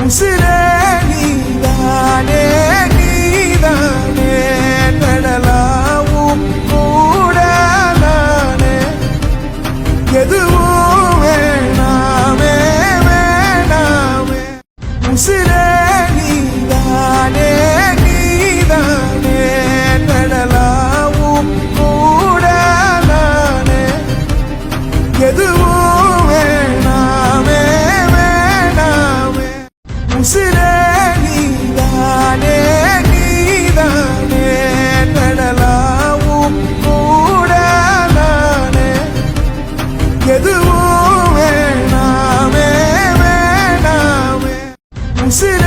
உசிரே நீதானே நீதானே நடலாவும் கூட நானே எதுவும் வேணாமே வேணாமே உசிரே நீதானே நீதானே நடலாவும் கூட நானே எதுவும் வேணாமே வேணாமே உசிரே நீதானே நீதானே நடலாவும் கூட நானே எதுவும் வேணாமே வேணாமே உசிரே